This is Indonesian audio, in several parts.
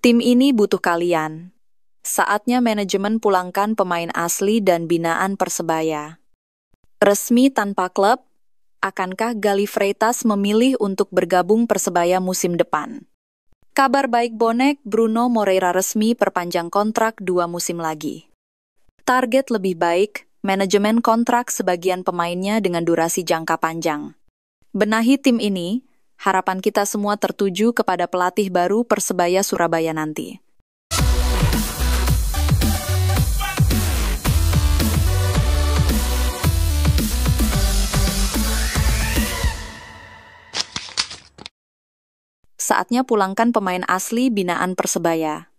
Tim ini butuh kalian. Saatnya manajemen pulangkan pemain asli dan binaan Persebaya. Resmi tanpa klub, akankah Galli Freitas memilih untuk bergabung Persebaya musim depan? Kabar baik bonek, Bruno Moreira resmi perpanjang kontrak 2 musim lagi. Target lebih baik, manajemen kontrak sebagian pemainnya dengan durasi jangka panjang. Benahi tim ini, harapan kita semua tertuju kepada pelatih baru Persebaya Surabaya nanti. Saatnya pulangkan pemain asli binaan Persebaya.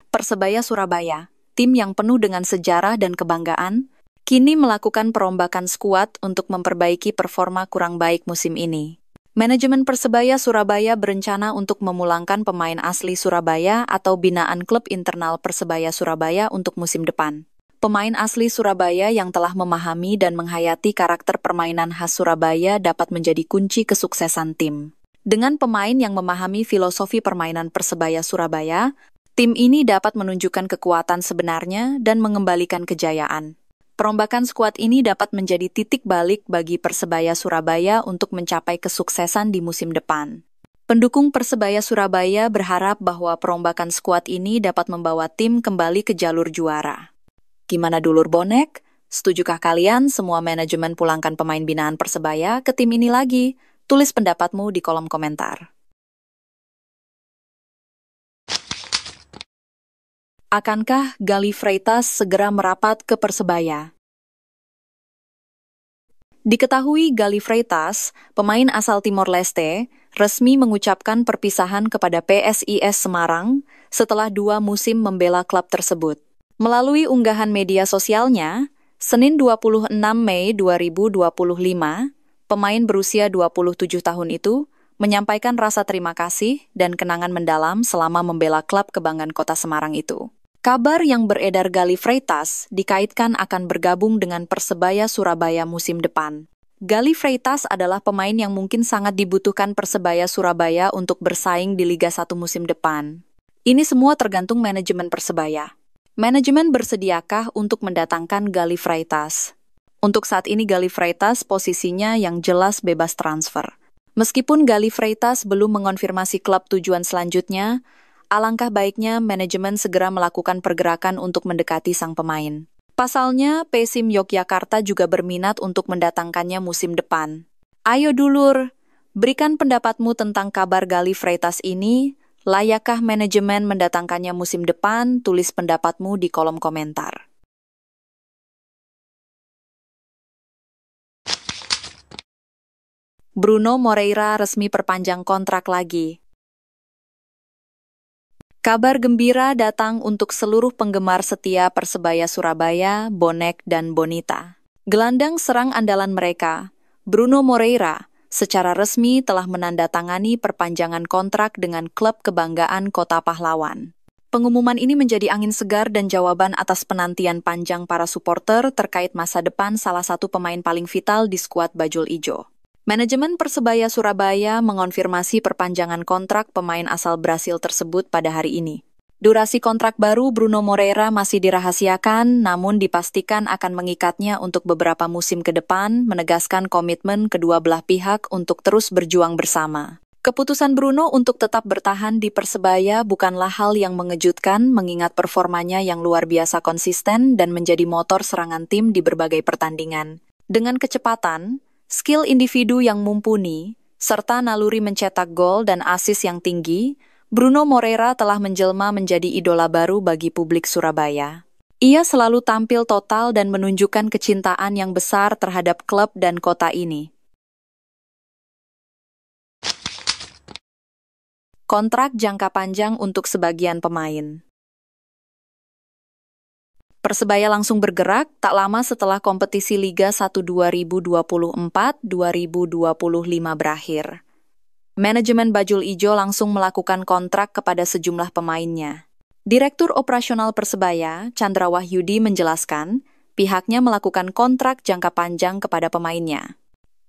Persebaya Surabaya, tim yang penuh dengan sejarah dan kebanggaan, kini melakukan perombakan skuad untuk memperbaiki performa kurang baik musim ini. Manajemen Persebaya Surabaya berencana untuk memulangkan pemain asli Surabaya atau binaan klub internal Persebaya Surabaya untuk musim depan. Pemain asli Surabaya yang telah memahami dan menghayati karakter permainan khas Surabaya dapat menjadi kunci kesuksesan tim. Dengan pemain yang memahami filosofi permainan Persebaya Surabaya, tim ini dapat menunjukkan kekuatan sebenarnya dan mengembalikan kejayaan. Perombakan skuad ini dapat menjadi titik balik bagi Persebaya Surabaya untuk mencapai kesuksesan di musim depan. Pendukung Persebaya Surabaya berharap bahwa perombakan skuad ini dapat membawa tim kembali ke jalur juara. Gimana dulur bonek? Setujukah kalian semua manajemen pulangkan pemain binaan Persebaya ke tim ini lagi? Tulis pendapatmu di kolom komentar. Akankah Galli Freitas segera merapat ke Persebaya? Diketahui Galli Freitas, pemain asal Timor Leste, resmi mengucapkan perpisahan kepada PSIS Semarang setelah 2 musim membela klub tersebut. Melalui unggahan media sosialnya, Senin 26 Mei 2025, pemain berusia 27 tahun itu menyampaikan rasa terima kasih dan kenangan mendalam selama membela klub kebanggaan kota Semarang itu. Kabar yang beredar Galli Freitas dikaitkan akan bergabung dengan Persebaya Surabaya musim depan. Galli Freitas adalah pemain yang mungkin sangat dibutuhkan Persebaya Surabaya untuk bersaing di Liga 1 musim depan. Ini semua tergantung manajemen Persebaya. Manajemen bersediakah untuk mendatangkan Galli Freitas? Untuk saat ini Galli Freitas posisinya yang jelas bebas transfer. Meskipun Galli Freitas belum mengonfirmasi klub tujuan selanjutnya, alangkah baiknya manajemen segera melakukan pergerakan untuk mendekati sang pemain. Pasalnya, PSIM Yogyakarta juga berminat untuk mendatangkannya musim depan. Ayo dulur, berikan pendapatmu tentang kabar Galli Freitas ini. Layakkah manajemen mendatangkannya musim depan? Tulis pendapatmu di kolom komentar. Bruno Moreira resmi perpanjang kontrak lagi. Kabar gembira datang untuk seluruh penggemar setia Persebaya Surabaya, bonek, dan bonita. Gelandang serang andalan mereka, Bruno Moreira, secara resmi telah menandatangani perpanjangan kontrak dengan klub kebanggaan Kota Pahlawan. Pengumuman ini menjadi angin segar dan jawaban atas penantian panjang para supporter terkait masa depan salah satu pemain paling vital di skuad Bajul Ijo. Manajemen Persebaya Surabaya mengonfirmasi perpanjangan kontrak pemain asal Brasil tersebut pada hari ini. Durasi kontrak baru Bruno Moreira masih dirahasiakan, namun dipastikan akan mengikatnya untuk beberapa musim ke depan, menegaskan komitmen kedua belah pihak untuk terus berjuang bersama. Keputusan Bruno untuk tetap bertahan di Persebaya bukanlah hal yang mengejutkan mengingat performanya yang luar biasa konsisten dan menjadi motor serangan tim di berbagai pertandingan. Dengan kecepatan, skill individu yang mumpuni, serta naluri mencetak gol dan assist yang tinggi, Bruno Moreira telah menjelma menjadi idola baru bagi publik Surabaya. Ia selalu tampil total dan menunjukkan kecintaan yang besar terhadap klub dan kota ini. Kontrak jangka panjang untuk sebagian pemain. Persebaya langsung bergerak tak lama setelah kompetisi Liga 1 2024-2025 berakhir. Manajemen Bajul Ijo langsung melakukan kontrak kepada sejumlah pemainnya. Direktur Operasional Persebaya, Chandra Wahyudi menjelaskan, pihaknya melakukan kontrak jangka panjang kepada pemainnya.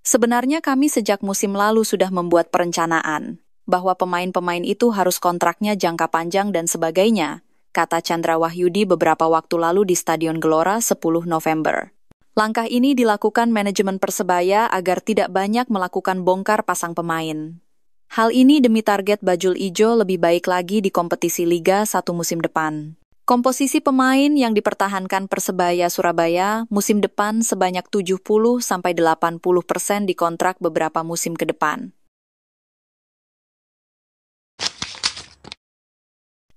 Sebenarnya kami sejak musim lalu sudah membuat perencanaan. bahwa pemain-pemain itu harus kontraknya jangka panjang dan sebagainya, kata Chandra Wahyudi beberapa waktu lalu di Stadion Gelora 10 November. Langkah ini dilakukan manajemen Persebaya agar tidak banyak melakukan bongkar pasang pemain. Hal ini demi target bajul ijo lebih baik lagi di kompetisi Liga 1 musim depan. Komposisi pemain yang dipertahankan Persebaya Surabaya musim depan sebanyak 70-80% dikontrak beberapa musim ke depan.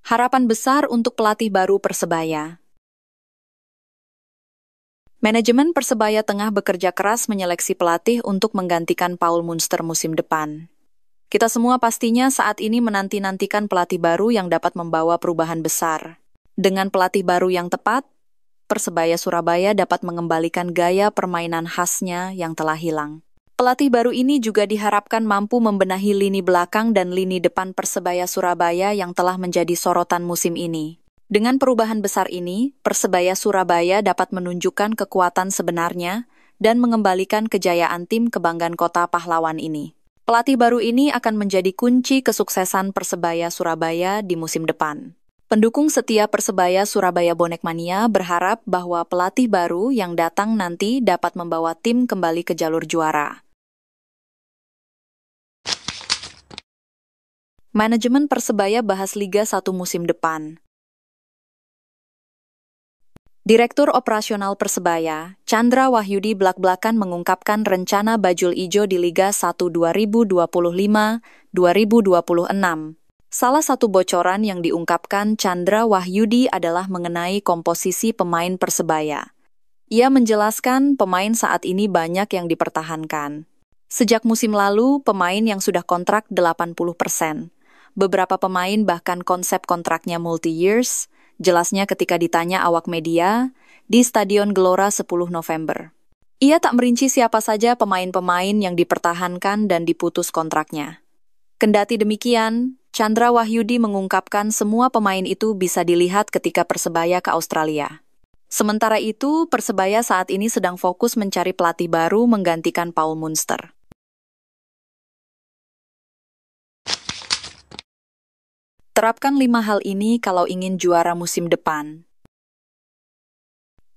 Harapan besar untuk pelatih baru Persebaya. Manajemen Persebaya tengah bekerja keras menyeleksi pelatih untuk menggantikan Paul Munster musim depan. Kita semua pastinya saat ini menanti-nantikan pelatih baru yang dapat membawa perubahan besar. Dengan pelatih baru yang tepat, Persebaya Surabaya dapat mengembalikan gaya permainan khasnya yang telah hilang. Pelatih baru ini juga diharapkan mampu membenahi lini belakang dan lini depan Persebaya Surabaya yang telah menjadi sorotan musim ini. Dengan perubahan besar ini, Persebaya Surabaya dapat menunjukkan kekuatan sebenarnya dan mengembalikan kejayaan tim kebanggaan kota pahlawan ini. Pelatih baru ini akan menjadi kunci kesuksesan Persebaya Surabaya di musim depan. Pendukung setia Persebaya Surabaya Bonek Mania berharap bahwa pelatih baru yang datang nanti dapat membawa tim kembali ke jalur juara. Manajemen Persebaya bahas Liga 1 musim depan. Direktur Operasional Persebaya, Chandra Wahyudi blak-blakan mengungkapkan rencana bajul ijo di Liga 1 2025-2026. Salah satu bocoran yang diungkapkan Chandra Wahyudi adalah mengenai komposisi pemain Persebaya. Ia menjelaskan pemain saat ini banyak yang dipertahankan. Sejak musim lalu, pemain yang sudah kontrak 80%. Beberapa pemain bahkan konsep kontraknya multi-years, jelasnya ketika ditanya awak media di Stadion Gelora 10 November. Ia tak merinci siapa saja pemain-pemain yang dipertahankan dan diputus kontraknya. Kendati demikian, Chandra Wahyudi mengungkapkan semua pemain itu bisa dilihat ketika Persebaya ke Australia. Sementara itu, Persebaya saat ini sedang fokus mencari pelatih baru menggantikan Paul Munster. Terapkan 5 hal ini kalau ingin juara musim depan.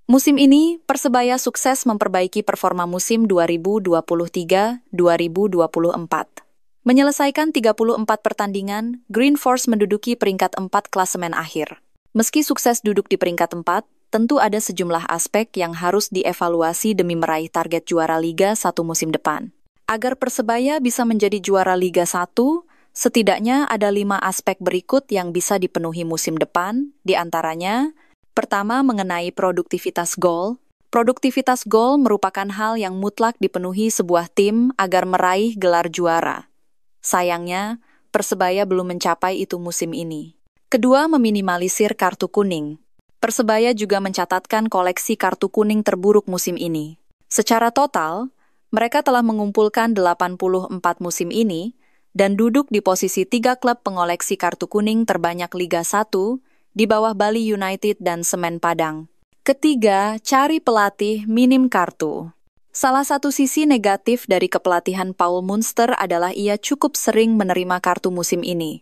Musim ini, Persebaya sukses memperbaiki performa musim 2023-2024. Menyelesaikan 34 pertandingan, Green Force menduduki peringkat 4 klasemen akhir. Meski sukses duduk di peringkat 4, tentu ada sejumlah aspek yang harus dievaluasi demi meraih target juara Liga 1 musim depan. Agar Persebaya bisa menjadi juara Liga 1, setidaknya ada 5 aspek berikut yang bisa dipenuhi musim depan, di antaranya, pertama mengenai produktivitas gol. Produktivitas gol merupakan hal yang mutlak dipenuhi sebuah tim agar meraih gelar juara. Sayangnya, Persebaya belum mencapai itu musim ini. Kedua, meminimalisir kartu kuning. Persebaya juga mencatatkan koleksi kartu kuning terburuk musim ini. Secara total, mereka telah mengumpulkan 84 musim ini dan duduk di posisi 3 klub pengoleksi kartu kuning terbanyak Liga 1 di bawah Bali United dan Semen Padang. Ketiga, cari pelatih minim kartu. Salah satu sisi negatif dari kepelatihan Paul Munster adalah ia cukup sering menerima kartu musim ini.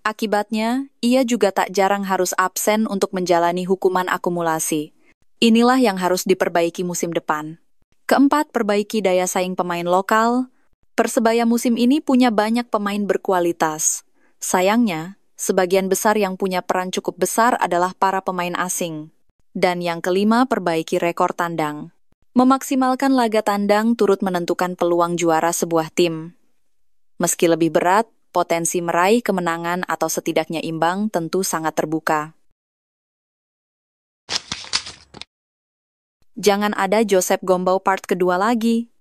Akibatnya, ia juga tak jarang harus absen untuk menjalani hukuman akumulasi. Inilah yang harus diperbaiki musim depan. Keempat, perbaiki daya saing pemain lokal. Persebaya musim ini punya banyak pemain berkualitas. Sayangnya, sebagian besar yang punya peran cukup besar adalah para pemain asing. Dan yang kelima, perbaiki rekor tandang. Memaksimalkan laga tandang turut menentukan peluang juara sebuah tim. Meski lebih berat, potensi meraih kemenangan atau setidaknya imbang tentu sangat terbuka. Jangan ada Joseph Gombau part kedua lagi.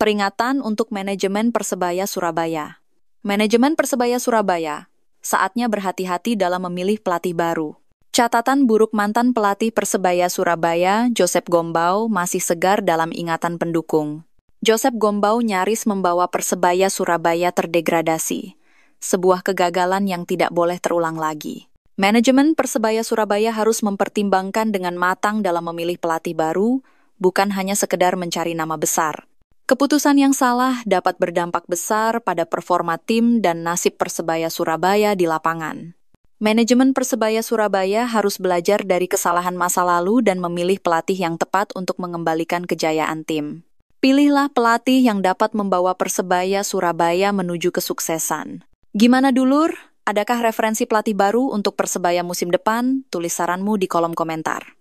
Peringatan untuk manajemen Persebaya Surabaya. Manajemen Persebaya Surabaya, saatnya berhati-hati dalam memilih pelatih baru. Catatan buruk mantan pelatih Persebaya Surabaya, Joseph Gombau, masih segar dalam ingatan pendukung. Joseph Gombau nyaris membawa Persebaya Surabaya terdegradasi. Sebuah kegagalan yang tidak boleh terulang lagi. Manajemen Persebaya Surabaya harus mempertimbangkan dengan matang dalam memilih pelatih baru, bukan hanya sekedar mencari nama besar. Keputusan yang salah dapat berdampak besar pada performa tim dan nasib Persebaya Surabaya di lapangan. Manajemen Persebaya Surabaya harus belajar dari kesalahan masa lalu dan memilih pelatih yang tepat untuk mengembalikan kejayaan tim. Pilihlah pelatih yang dapat membawa Persebaya Surabaya menuju kesuksesan. Gimana dulur? Adakah referensi pelatih baru untuk Persebaya musim depan? Tulis saranmu di kolom komentar.